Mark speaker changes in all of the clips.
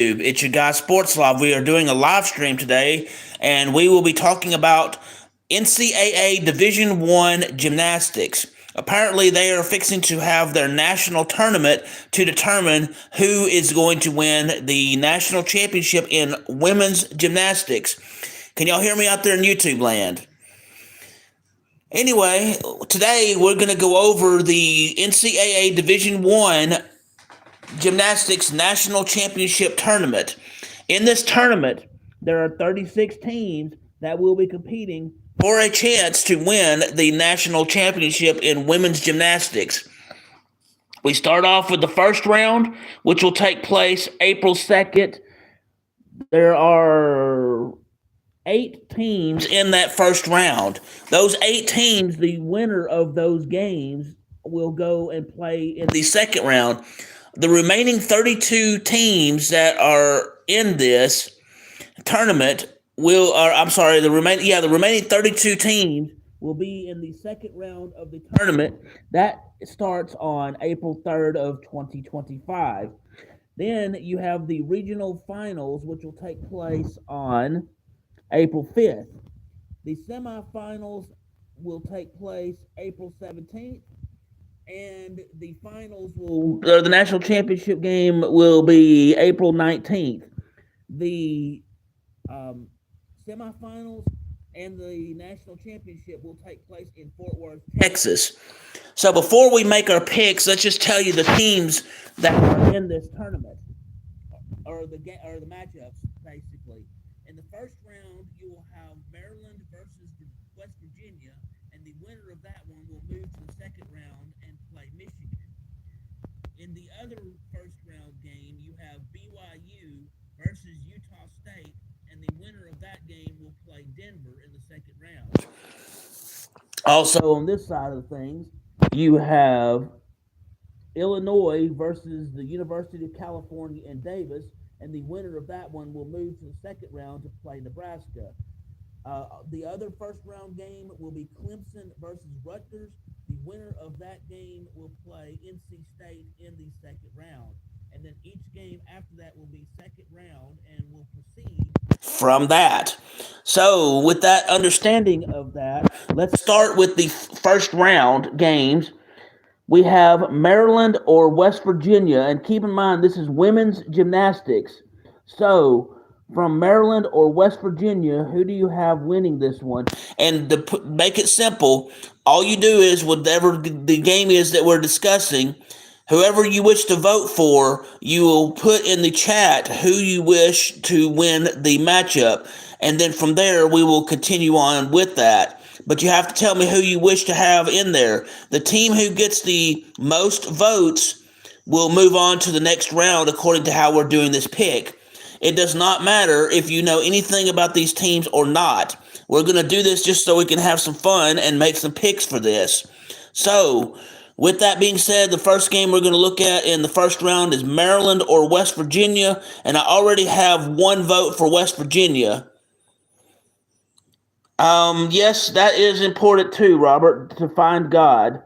Speaker 1: It's your guy Sports Live. We are doing a live stream today, and we will be talking about NCAA Division I gymnastics. Apparently, they are fixing to have their national tournament to determine who is going to win the national championship in women's gymnastics. Can y'all hear me out there in YouTube land? Anyway, today we're going to go over the NCAA Division I Gymnastics National Championship Tournament. In this tournament, there are 36 teams that will be competing for a chance to win the national championship in women's gymnastics. We start off with the first round, which will take place April 2nd. There are 8 teams in that first round. Those 8 teams, the winner of those games, will go and play in the second round. The remaining 32 teams that are in this tournament the remaining 32 teams will be in the second round of the tournament. That starts on April 3rd of 2025. Then you have the regional finals, which will take place on April 5th. The semifinals will take place April 17th. And the the national championship game will be April 19th. The semifinals and the national championship will take place in Fort Worth, Texas. So before we make our picks, let's just tell you the teams that are in this tournament, or the matchups, basically. In the first round, you will have Maryland versus West Virginia, and the winner of that one will move to the second round and play Michigan. In the other first round game, you have BYU versus Utah State, and the winner of that game will play Denver in the second round. Also, on this side of things, you have Illinois versus the University of California in Davis, and the winner of that one will move to the second round to play Nebraska. The other first round game will be Clemson versus Rutgers. The winner of that game will play NC State in the second round. And then each game after that will be second round and will proceed from that. So, with that understanding of that, let's start with the first round games. We have Maryland or West Virginia, and keep in mind this is women's gymnastics. So, from Maryland or West Virginia, who do you have winning this one? And to make it simple, all you do is whatever the game is that we're discussing, whoever you wish to vote for, you will put in the chat who you wish to win the matchup. And then from there, we will continue on with that. But you have to tell me who you wish to have in there. The team who gets the most votes will move on to the next round according to how we're doing this pick. It does not matter if you know anything about these teams or not. We're going to do this just so we can have some fun and make some picks for this. So, with that being said, the first game we're going to look at in the first round is Maryland or West Virginia, and I already have one vote for West Virginia. Yes, that is important too, Robert, to find God.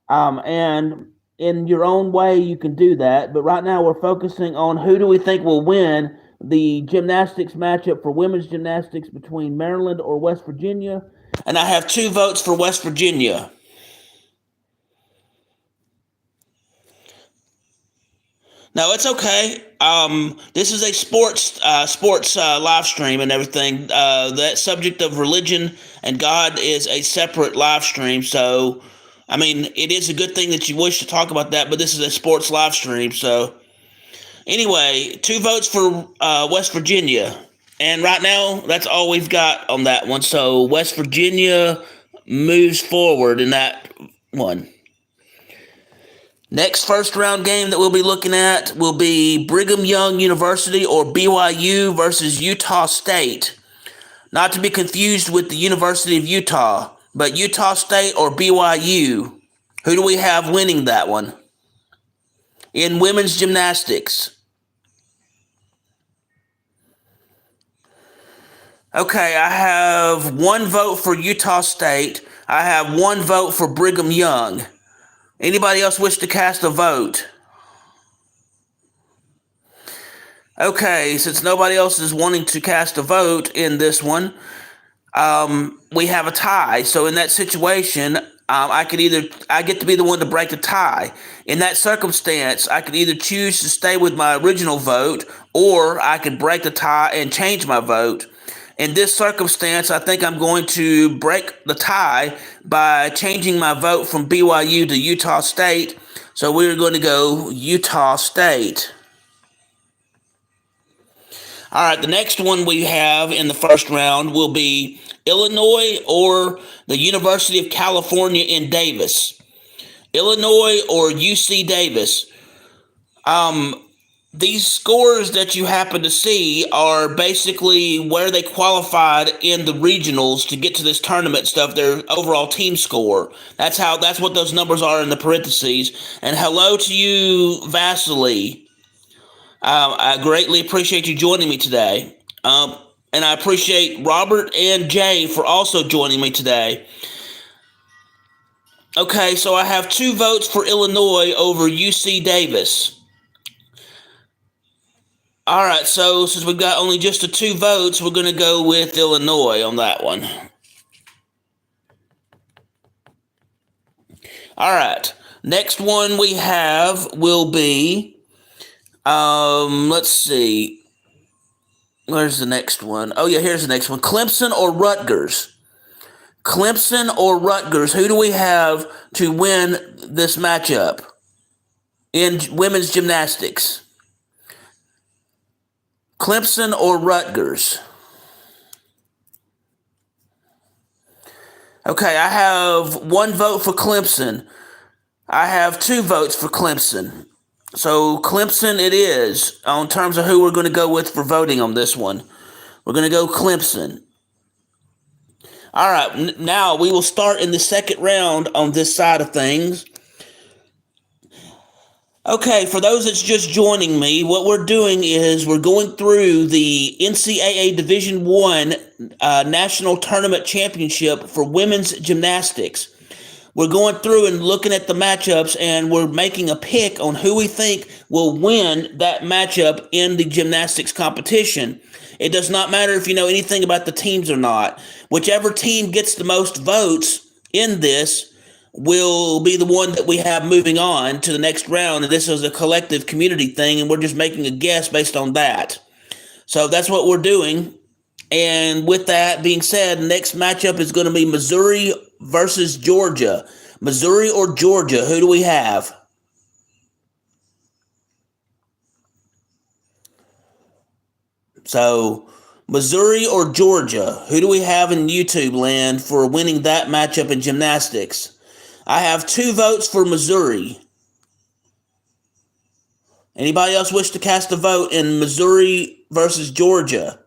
Speaker 1: And in your own way, you can do that. But right now, we're focusing on who do we think will win the gymnastics matchup for women's gymnastics between Maryland or West Virginia. And I have 2 votes for West Virginia. No, it's okay. This is a sports live stream and everything. That subject of religion and God is a separate live stream. So, I mean, it is a good thing that you wish to talk about that, but this is a sports live stream. So, anyway, 2 votes for West Virginia. And right now, that's all we've got on that one. So, West Virginia moves forward in that one. Next first round game that we'll be looking at will be Brigham Young University or BYU versus Utah State. Not to be confused with the University of Utah, but Utah State or BYU. Who do we have winning that one? In women's gymnastics. Okay, I have 1 vote for Utah State. I have 1 vote for Brigham Young. Anybody else wish to cast a vote? Okay, since nobody else is wanting to cast a vote in this one, we have a tie. So in that situation, I get to be the one to break the tie. In that circumstance, I could either choose to stay with my original vote, or I could break the tie and change my vote. In this circumstance, I think I'm going to break the tie by changing my vote from BYU to Utah State. So we're going to go Utah State. All right, the next one we have in the first round will be Illinois or the University of California in Davis. Illinois or UC Davis. These scores that you happen to see are basically where they qualified in the regionals to get to this tournament stuff, their overall team score. That's what those numbers are in the parentheses. And hello to you, Vasily. I greatly appreciate you joining me today. And I appreciate Robert and Jay for also joining me today. Okay, so I have 2 votes for Illinois over UC Davis. All right, so since we've got only just the 2 votes, we're going to go with Illinois on that one. All right, next one we have will be, let's see. Where's the next one? Oh, yeah, here's the next one. Clemson or Rutgers? Clemson or Rutgers? Who do we have to win this matchup in women's gymnastics? Clemson or Rutgers? Okay, I have 1 vote for Clemson. I have 2 votes for Clemson. So Clemson it is, on terms of who we're going to go with for voting on this one. We're going to go Clemson. All right, now we will start in the second round on this side of things. Okay, for those that's just joining me, what we're doing is we're going through the NCAA Division I National Tournament Championship for women's gymnastics. We're going through and looking at the matchups, and we're making a pick on who we think will win that matchup in the gymnastics competition. It does not matter if you know anything about the teams or not. Whichever team gets the most votes in this will be the one that we have moving on to the next round. And this is a collective community thing, and we're just making a guess based on that. So that's what we're doing. And with that being said, the next matchup is going to be Missouri versus Georgia. Missouri or Georgia, who do we have? So, Missouri or Georgia, who do we have in YouTube land for winning that matchup in gymnastics? I have 2 votes for Missouri. Anybody else wish to cast a vote in Missouri versus Georgia?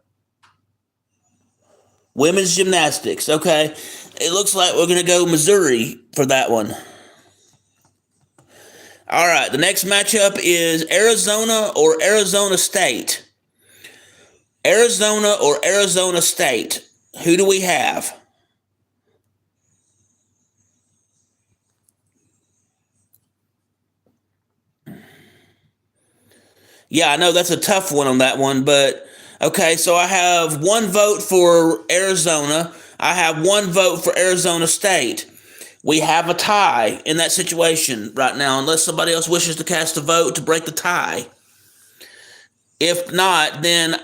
Speaker 1: Women's gymnastics. Okay. It looks like we're going to go Missouri for that one. All right. The next matchup is Arizona or Arizona State. Arizona or Arizona State. Who do we have? Yeah, I know that's a tough one on that one, but okay, so I have 1 vote for Arizona. I have 1 vote for Arizona State. We have a tie in that situation right now, unless somebody else wishes to cast a vote to break the tie. If not, then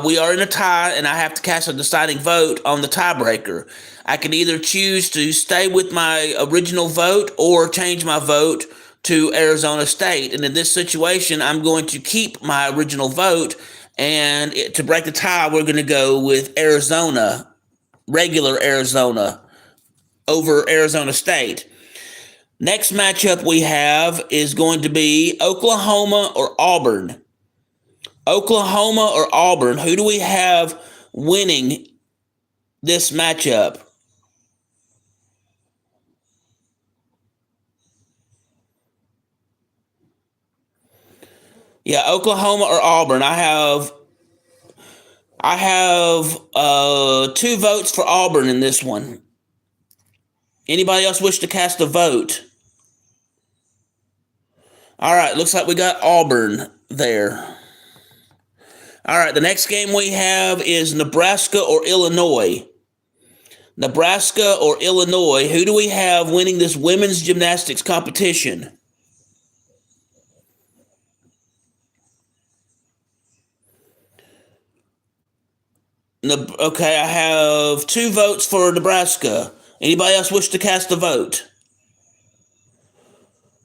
Speaker 1: we are in a tie, and I have to cast a deciding vote on the tiebreaker. I can either choose to stay with my original vote or change my vote to Arizona State. And in this situation, I'm going to keep my original vote, and to break the tie, we're going to go with Arizona, regular Arizona, over Arizona State. Next matchup we have is going to be Oklahoma or Auburn. Oklahoma or Auburn, who do we have winning this matchup? Yeah, Oklahoma or Auburn. I have 2 votes for Auburn in this one. Anybody else wish to cast a vote? All right, looks like we got Auburn there. All right, the next game we have is Nebraska or Illinois. Nebraska or Illinois. Who do we have winning this women's gymnastics competition? Okay, I have 2 votes for Nebraska. Anybody else wish to cast a vote?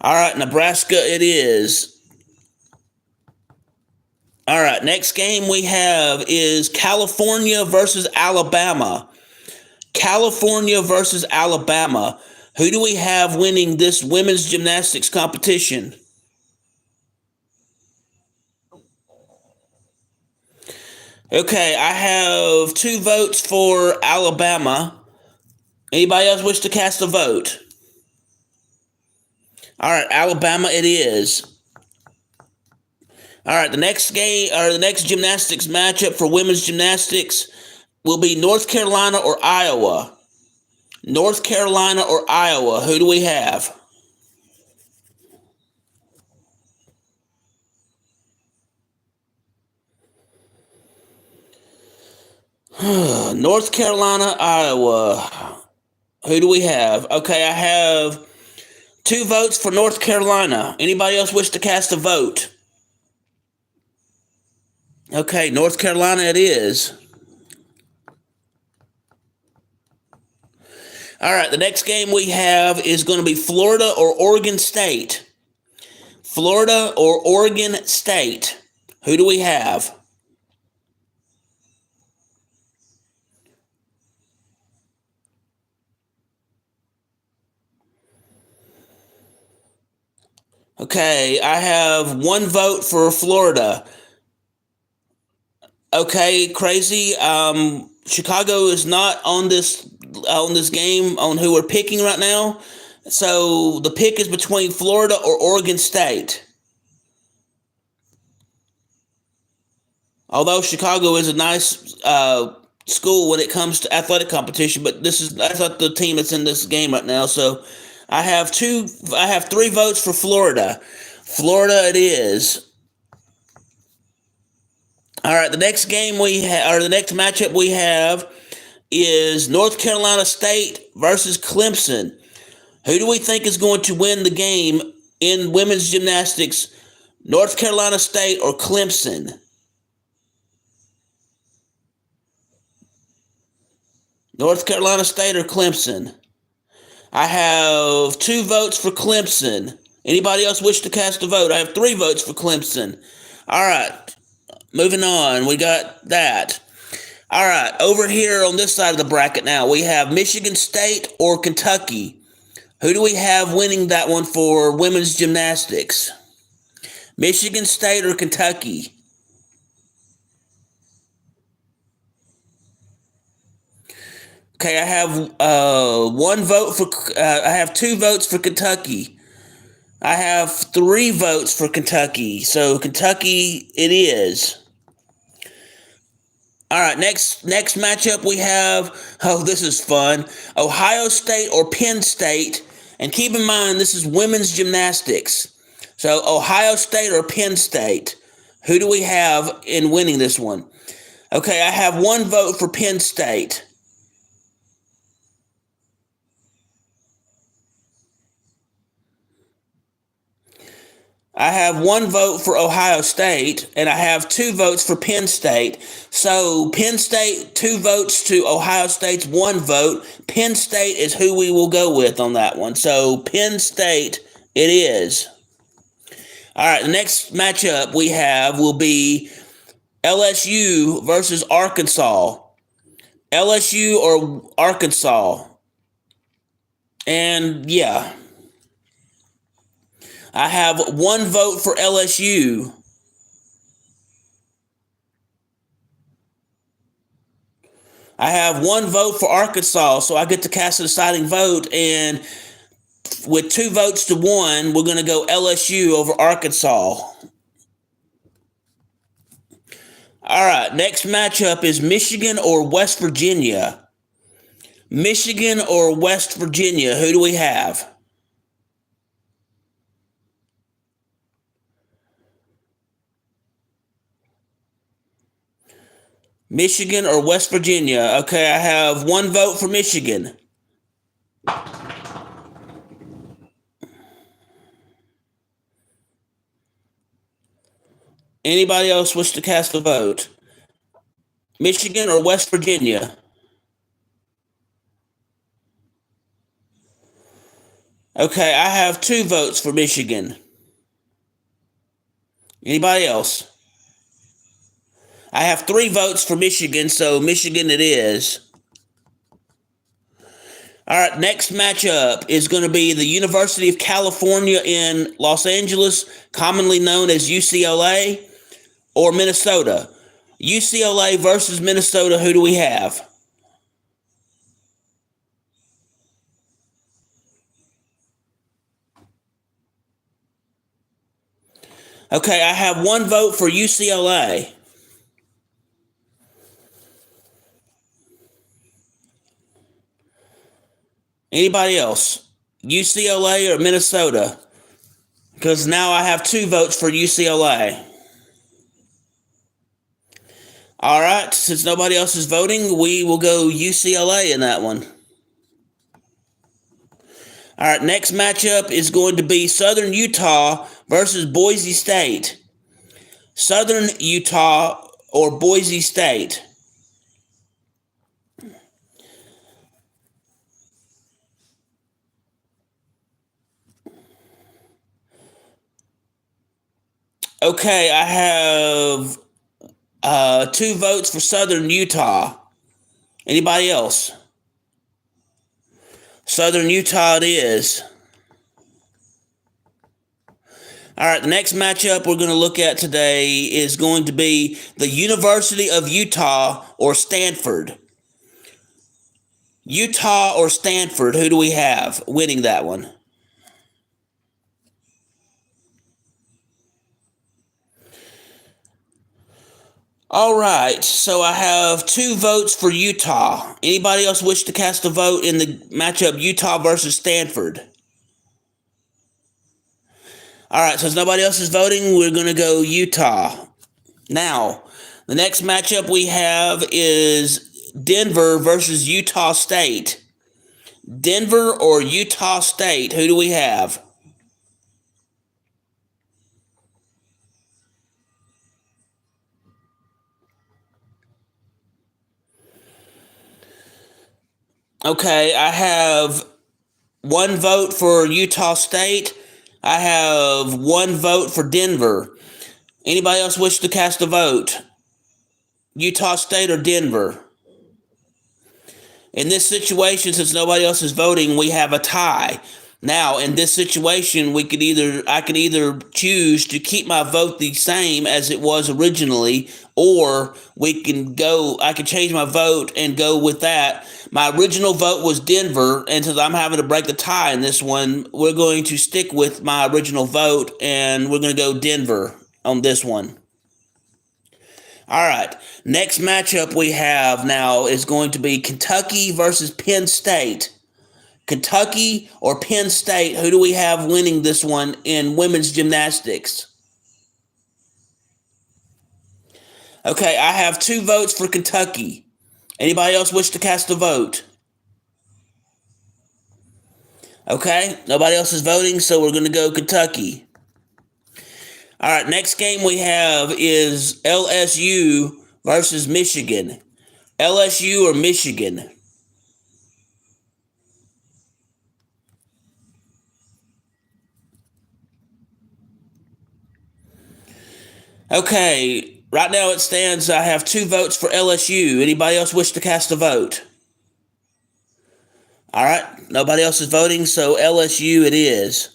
Speaker 1: All right, Nebraska it is. All right, next game we have is California versus Alabama. California versus Alabama. Who do we have winning this women's gymnastics competition? Okay, I have 2 votes for Alabama. Anybody else wish to cast a vote? All right, Alabama it is. All right, the next game or the next gymnastics matchup for women's gymnastics will be North Carolina or Iowa. North Carolina or Iowa. Who do we have? North Carolina, Iowa. Who do we have? Okay, I have 2 votes for North Carolina. Anybody else wish to cast a vote? Okay, North Carolina it is. All right, the next game we have is going to be Florida or Oregon State. Florida or Oregon State. Who do we have? Okay, I have 1 vote for Florida. Okay, crazy. Chicago is not on this game on who we're picking right now. So the pick is between Florida or Oregon State. Although Chicago is a nice school when it comes to athletic competition, but that's not the team that's in this game right now. So I have 3 votes for Florida. Florida it is. All right, the next game the next matchup we have is North Carolina State versus Clemson. Who do we think is going to win the game in women's gymnastics? North Carolina State or Clemson? North Carolina State or Clemson? I have 2 votes for Clemson. Anybody else wish to cast a vote? I have 3 votes for Clemson. All right, moving on. We got that. All right, over here on this side of the bracket now, we have Michigan State or Kentucky. Who do we have winning that one for women's gymnastics? Michigan State or Kentucky? Okay, I have 1 vote for. I have 2 votes for Kentucky. I have 3 votes for Kentucky. So Kentucky, it is. All right, next matchup we have. Oh, this is fun. Ohio State or Penn State. And keep in mind, this is women's gymnastics. So Ohio State or Penn State. Who do we have in winning this one? Okay, I have 1 vote for Penn State. I have 1 vote for Ohio State, and I have 2 votes for Penn State. So Penn State, 2 votes to Ohio State's 1 vote. Penn State is who we will go with on that one. So Penn State, it is. All right, the next matchup we have will be LSU versus Arkansas. LSU or Arkansas. And yeah. I have 1 vote for LSU. I have 1 vote for Arkansas, so I get to cast a deciding vote. And with 2 votes to 1, we're going to go LSU over Arkansas. All right, next matchup is Michigan or West Virginia. Michigan or West Virginia, who do we have? Michigan or West Virginia? Okay, I have one vote for Michigan. Anybody else wish to cast a vote? Michigan or West Virginia? Okay, I have two votes for Michigan. Anybody else? I have three votes for Michigan, so Michigan it is. All right, next matchup is going to be the University of California in Los Angeles, commonly known as UCLA, or Minnesota. UCLA versus Minnesota, who do we have? Okay, I have one vote for UCLA. Anybody else? UCLA or Minnesota? Because now I have two votes for UCLA. All right, since nobody else is voting, we will go UCLA in that one. All right, next matchup is going to be Southern Utah versus Boise State. Southern Utah or Boise State? Okay, I have two votes for Southern Utah. Anybody else? Southern Utah it is. All right, the next matchup we're going to look at today is going to be the University of Utah or Stanford. Utah or Stanford, who do we have winning that one? All right, so I have two votes for Utah. Anybody else wish to cast a vote in the matchup Utah versus Stanford? All right, since nobody else is voting, we're going to go Utah. Now, the next matchup we have is Denver versus Utah State. Denver or Utah State, who do we have? Okay, I have one vote for Utah State. I have one vote for Denver. Anybody else wish to cast a vote? Utah State or Denver? In this situation, since nobody else is voting, we have a tie. Now, in this situation, I could either choose to keep my vote the same as it was originally, or I could change my vote and go with that. My original vote was Denver, and since I'm having to break the tie in this one, we're going to stick with my original vote, and we're going to go Denver on this one. All right, next matchup we have now is going to be Kentucky versus Penn State. Kentucky or Penn State, who do we have winning this one in women's gymnastics? Okay, I have two votes for Kentucky. Anybody else wish to cast a vote? Okay, nobody else is voting, so we're going to go Kentucky. All right, next game we have is LSU versus Michigan. LSU or Michigan? Okay, right now it stands I have two votes for LSU. Anybody else wish to cast a vote? All right, nobody else is voting, so LSU it is.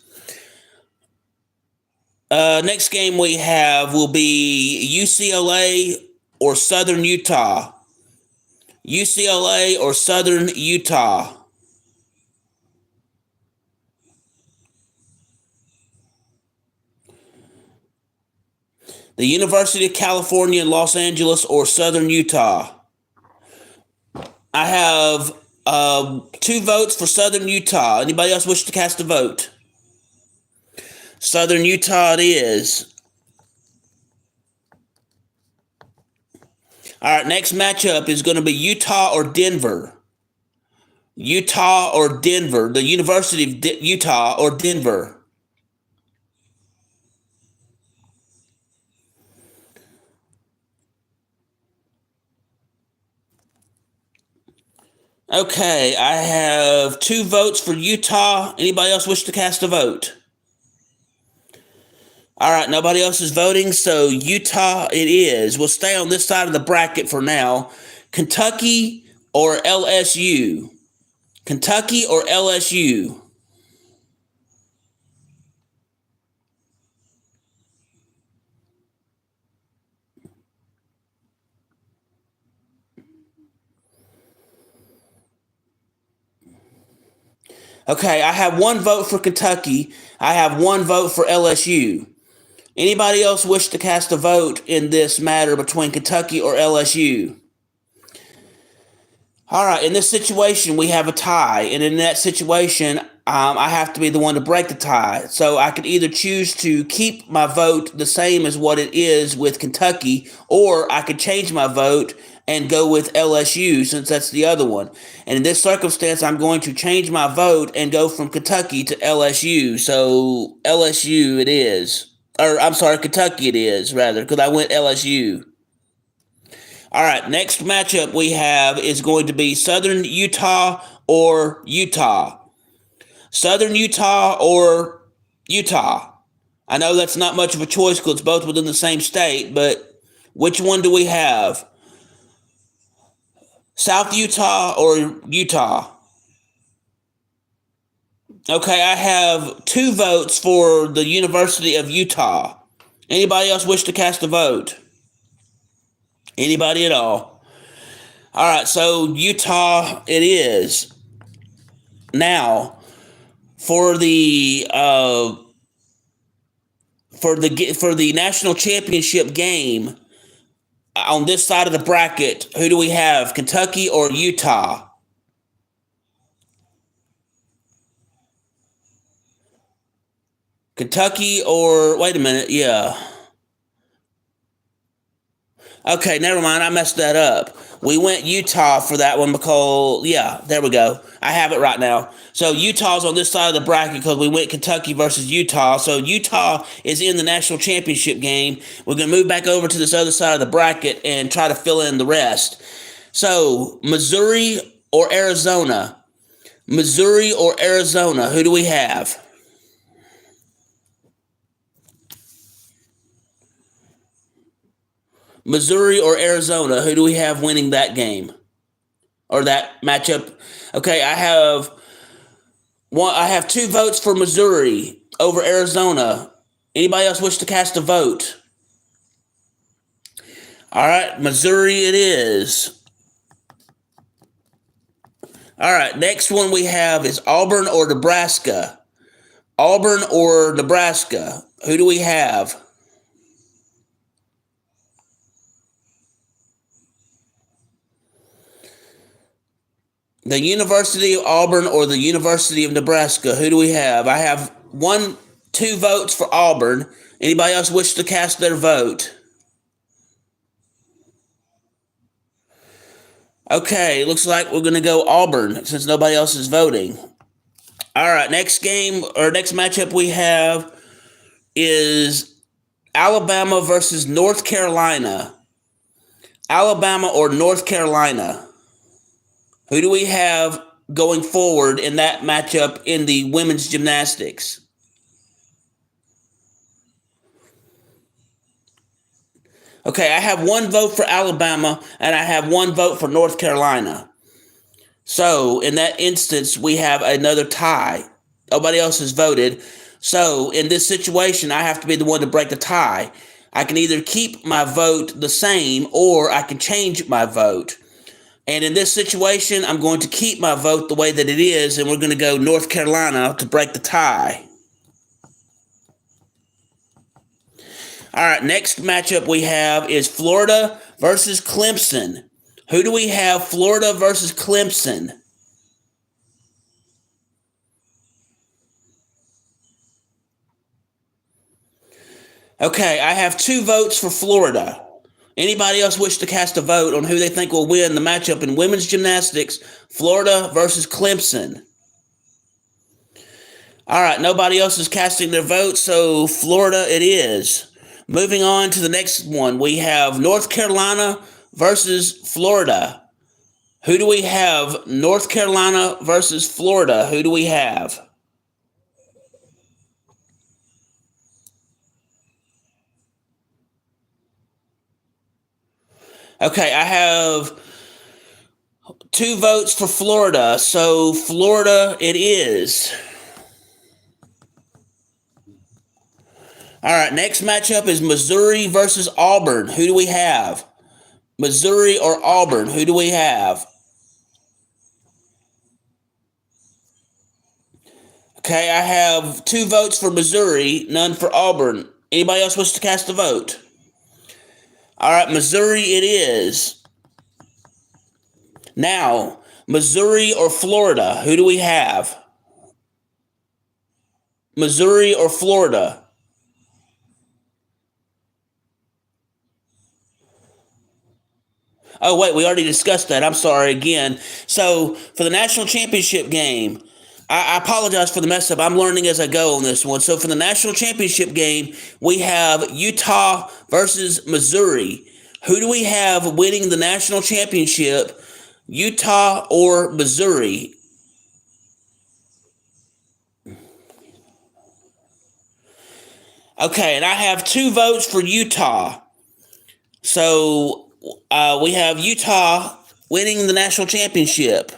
Speaker 1: Next game we have will be UCLA or Southern Utah. UCLA or Southern Utah. The University of California in Los Angeles or Southern Utah. I have two votes for Southern Utah. Anybody else wish to cast a vote? Southern Utah it is. All right, next matchup is going to be Utah or Denver. Utah or Denver, the University of Utah or Denver. Okay, I have 2 votes for Utah. Anybody else wish to cast a vote? All right, nobody else is voting, so Utah it is. We'll stay on this side of the bracket for now. Kentucky or LSU? Kentucky or LSU? Okay, I have 1 vote for Kentucky. I have 1 vote for LSU. Anybody else wish to cast a vote in this matter between Kentucky or LSU? All right, in this situation, we have a tie. And in that situation, I have to be the one to break the tie. So I could either choose to keep my vote the same as what it is with Kentucky, or I could change my vote and go with LSU since that's the other one. And in this circumstance, I'm going to change my vote and go from Kentucky to LSU. So LSU it is. Or I'm sorry, Kentucky it is, rather, because I went LSU. All right, next matchup we have is going to be Southern Utah or Utah. Southern Utah or Utah. I know that's not much of a choice because it's both within the same state, but which one do we have? South Utah or Utah? Okay, I have 2 votes for the University of Utah. Anybody else wish to cast a vote? Anybody at all? All right, so Utah it is. Now, for the national championship game on this side of the bracket, who do we have? Kentucky or Utah? Kentucky or wait a minute, yeah. Okay, never mind. I messed that up. We went Utah for that one because, yeah, there we go. I have it right now. So Utah's on this side of the bracket because we went Kentucky versus Utah. So Utah is in the national championship game. We're going to move back over to this other side of the bracket and try to fill in the rest. So Missouri or Arizona? Missouri or Arizona? Who do we have? Missouri or Arizona? Who do we have winning that game? Or that matchup? Okay, I have 2 votes for Missouri over Arizona. Anybody else wish to cast a vote? All right, Missouri it is. All right, next one we have is Auburn or Nebraska. Auburn or Nebraska. Who do we have? The University of Auburn or the University of Nebraska. Who do we have? I have 2 votes for Auburn. Anybody else wish to cast their vote? Okay, looks like we're going to go Auburn since nobody else is voting. All right, next matchup we have is Alabama versus North Carolina. Alabama or North Carolina? Who do we have going forward in that matchup in the women's gymnastics? Okay, I have 1 vote for Alabama and I have 1 vote for North Carolina. So in that instance, we have another tie. Nobody else has voted. So in this situation, I have to be the one to break the tie. I can either keep my vote the same or I can change my vote. And in this situation, I'm going to keep my vote the way that it is, and we're going to go North Carolina to break the tie. All right, next matchup we have is Florida versus Clemson. Who do we have? Florida versus Clemson. Okay, I have 2 votes for Florida. Anybody else wish to cast a vote on who they think will win the matchup in women's gymnastics, Florida versus Clemson? All right, nobody else is casting their vote, so Florida it is. Moving on to the next one, we have North Carolina versus Florida. Who do we have? North Carolina versus Florida. Who do we have? Okay, I have 2 votes for Florida, so Florida it is. All right, next matchup is Missouri versus Auburn. Who do we have? Missouri or Auburn? Who do we have? Okay, I have 2 votes for Missouri, none for Auburn. Anybody else wish to cast a vote? All right, Missouri it is. Now, Missouri or Florida? Who do we have? Missouri or Florida? Oh, wait, we already discussed that. I'm sorry again. So, for the national championship game, I apologize for the mess up. I'm learning as I go on this one. So, for the national championship game, we have Utah versus Missouri. Who do we have winning the national championship, Utah or Missouri? Okay, and I have 2 votes for Utah. So we have Utah winning the national championship.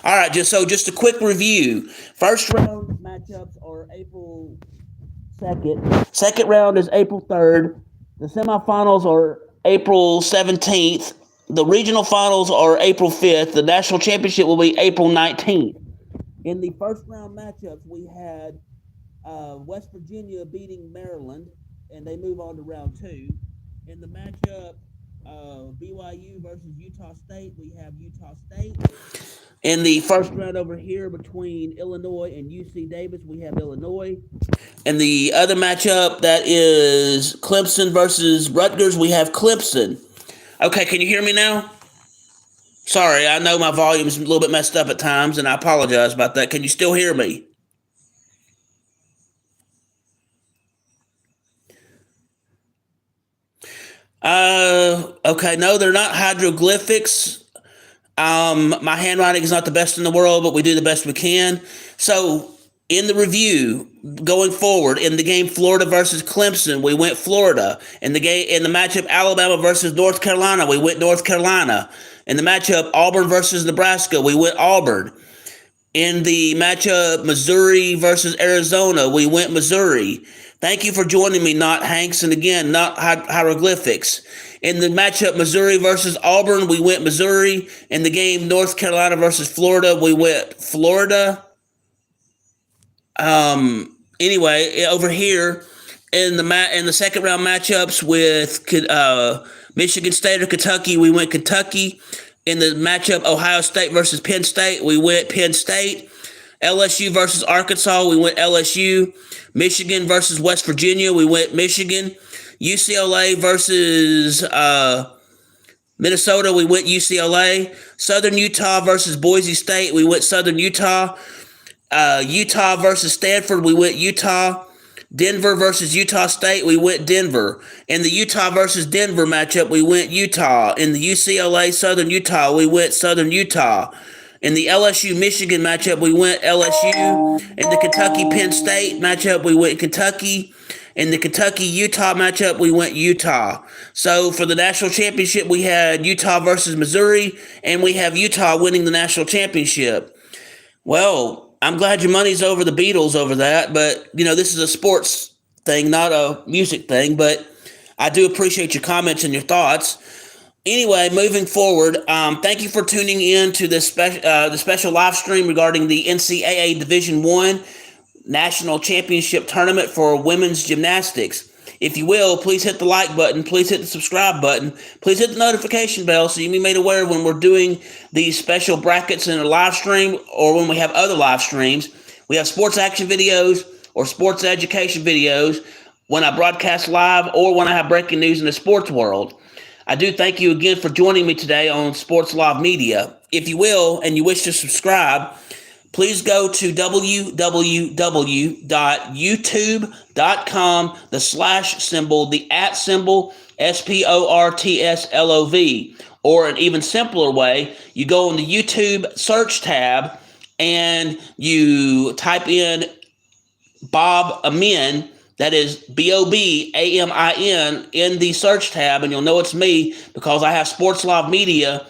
Speaker 1: All right, just a quick review. First round matchups are April 2nd. Second round is April 3rd. The semifinals are April 17th. The regional finals are April 5th. The national championship will be April 19th. In the first round matchups, we had West Virginia beating Maryland, and they move on to round 2. In the matchup, BYU versus Utah State, we have Utah State. In the first round over here between Illinois and UC Davis, we have Illinois. In the other matchup, that is Clemson versus Rutgers, we have Clemson. Okay, can you hear me now? Sorry, I know my volume is a little bit messed up at times, and I apologize about that. Can you still hear me? Okay, no, they're not hieroglyphics. My handwriting is not the best in the world, but we do the best we can. So, in the review, going forward, in the game Florida versus Clemson, we went Florida. In the matchup Alabama versus North Carolina, we went North Carolina. In the matchup Auburn versus Nebraska, we went Auburn. In the matchup Missouri versus Arizona, we went Missouri. Thank you for joining me, Not Hanks, and again, not hieroglyphics. In the matchup Missouri versus Auburn, we went Missouri. In the game North Carolina versus Florida, we went Florida. Anyway, over here in the second round matchups with Michigan State or Kentucky, we went Kentucky. In the matchup Ohio State versus Penn State, we went Penn State. LSU versus Arkansas, we went LSU. Michigan versus West Virginia, we went Michigan. UCLA versus Minnesota, we went UCLA. Southern Utah versus Boise State, we went Southern Utah. Utah versus Stanford, we went Utah. Denver versus Utah State, we went Denver. In the Utah versus Denver matchup, we went Utah. In the UCLA Southern Utah, we went Southern Utah. In the LSU Michigan matchup, we went LSU. In the Kentucky Penn State matchup, we went Kentucky. In the Kentucky Utah matchup, we went Utah. So for the national championship, we had Utah versus Missouri, and we have Utah winning the national championship. Well, I'm glad your money's over the Beatles over that, but this is a sports thing, not a music thing. But I do appreciate your comments and your thoughts. Anyway, moving forward, thank you for tuning in to the special live stream regarding the NCAA Division I National Championship Tournament for women's gymnastics. If you will, please hit the like button. Please hit the subscribe button. Please hit the notification bell so you can be made aware when we're doing these special brackets in a live stream or when we have other live streams. We have sports action videos or sports education videos when I broadcast live or when I have breaking news in the sports world. I do thank you again for joining me today on Sports Live Media. If you will, and you wish to subscribe, please go to www.youtube.com, the slash symbol, the at symbol, SPORTSLOV. Or an even simpler way, you go on the YouTube search tab and you type in Bob Amin, that is BOBAMIN, in the search tab, and you'll know it's me because I have Sports Live Media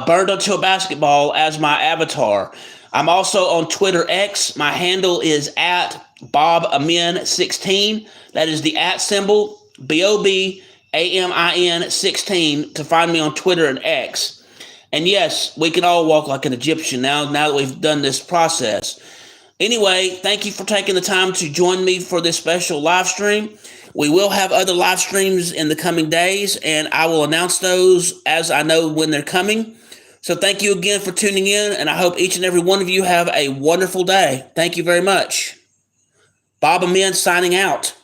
Speaker 1: burned onto a basketball as my avatar. I'm also on Twitter X. My handle is at BobAmin16. That is the at symbol, BOBAMIN16, to find me on Twitter and X. And yes, we can all walk like an Egyptian now that we've done this process. Anyway, thank you for taking the time to join me for this special live stream. We will have other live streams in the coming days, and I will announce those as I know when they're coming. So thank you again for tuning in, and I hope each and every one of you have a wonderful day. Thank you very much. Bob Amin signing out.